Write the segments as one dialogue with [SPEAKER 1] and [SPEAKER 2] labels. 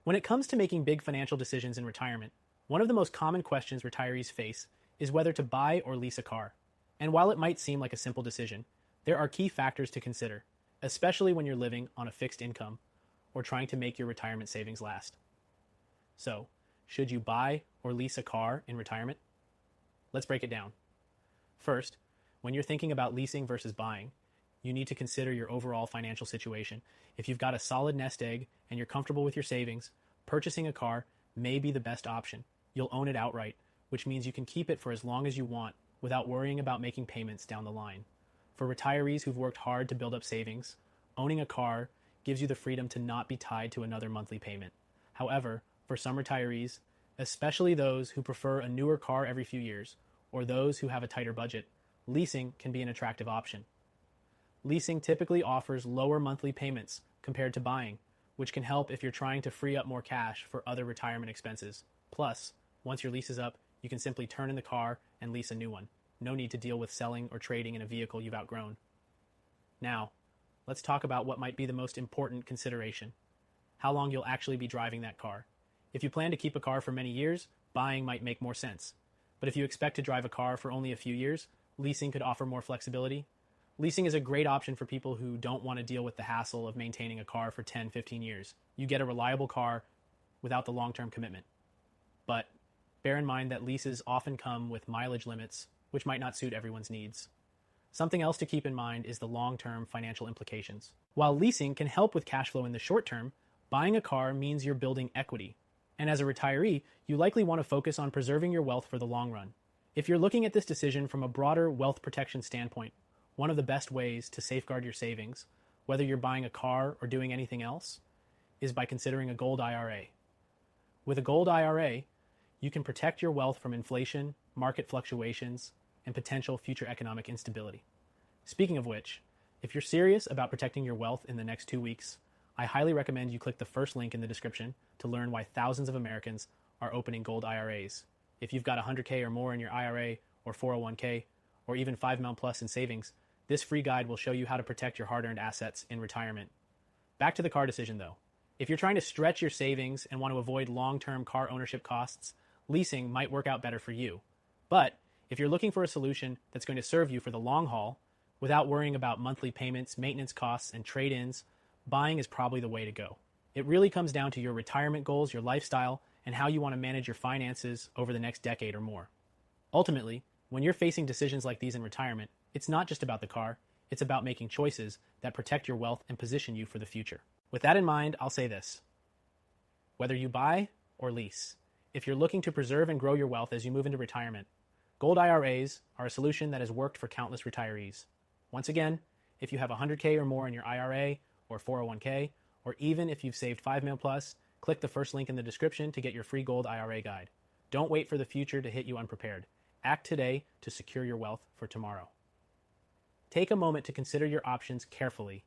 [SPEAKER 1] When it comes to making big financial decisions in retirement, one of the most common questions retirees face is whether to buy or lease a car. And while it might seem like a simple decision, there are key factors to consider, especially when you're living on a fixed income or trying to make your retirement savings last. So, should you buy or lease a car in retirement? Let's break it down. First, when you're thinking about leasing versus buying, you need to consider your overall financial situation. If you've got a solid nest egg and you're comfortable with your savings, purchasing a car may be the best option. You'll own it outright, which means you can keep it for as long as you want without worrying about making payments down the line. For retirees who've worked hard to build up savings, owning a car gives you the freedom to not be tied to another monthly payment. However, for some retirees, especially those who prefer a newer car every few years, or those who have a tighter budget, leasing can be an attractive option. Leasing typically offers lower monthly payments compared to buying, which can help if you're trying to free up more cash for other retirement expenses. Plus, once your lease is up, you can simply turn in the car and lease a new one. No need to deal with selling or trading in a vehicle you've outgrown. Now, let's talk about what might be the most important consideration: how long you'll actually be driving that car. If you plan to keep a car for many years, buying might make more sense. But if you expect to drive a car for only a few years, leasing could offer more flexibility. Leasing is a great option for people who don't want to deal with the hassle of maintaining a car for 10, 15 years. You get a reliable car without the long-term commitment. But bear in mind that leases often come with mileage limits, which might not suit everyone's needs. Something else to keep in mind is the long-term financial implications. While leasing can help with cash flow in the short term, buying a car means you're building equity. And as a retiree, you likely want to focus on preserving your wealth for the long run. If you're looking at this decision from a broader wealth protection standpoint, one of the best ways to safeguard your savings, whether you're buying a car or doing anything else, is by considering a gold IRA. With a gold IRA, you can protect your wealth from inflation, market fluctuations, and potential future economic instability. Speaking of which, if you're serious about protecting your wealth in the next 2 weeks, I highly recommend you click the first link in the description to learn why thousands of Americans are opening gold IRAs. If you've got 100K or more in your IRA or 401K, or even 5 mil plus in savings, this free guide will show you how to protect your hard-earned assets in retirement. Back to the car decision though. If you're trying to stretch your savings and want to avoid long-term car ownership costs, leasing might work out better for you. But if you're looking for a solution that's going to serve you for the long haul, without worrying about monthly payments, maintenance costs, and trade-ins, buying is probably the way to go. It really comes down to your retirement goals, your lifestyle, and how you want to manage your finances over the next decade or more. Ultimately, when you're facing decisions like these in retirement, it's not just about the car, it's about making choices that protect your wealth and position you for the future. With that in mind, I'll say this: whether you buy or lease, if you're looking to preserve and grow your wealth as you move into retirement, gold IRAs are a solution that has worked for countless retirees. Once again, if you have 100K or more in your IRA or 401K, or even if you've saved 5 mil plus, click the first link in the description to get your free gold IRA guide. Don't wait for the future to hit you unprepared. Act today to secure your wealth for tomorrow. Take a moment to consider your options carefully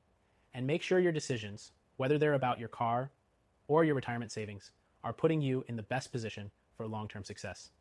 [SPEAKER 1] and make sure your decisions, whether they're about your car or your retirement savings, are putting you in the best position for long-term success.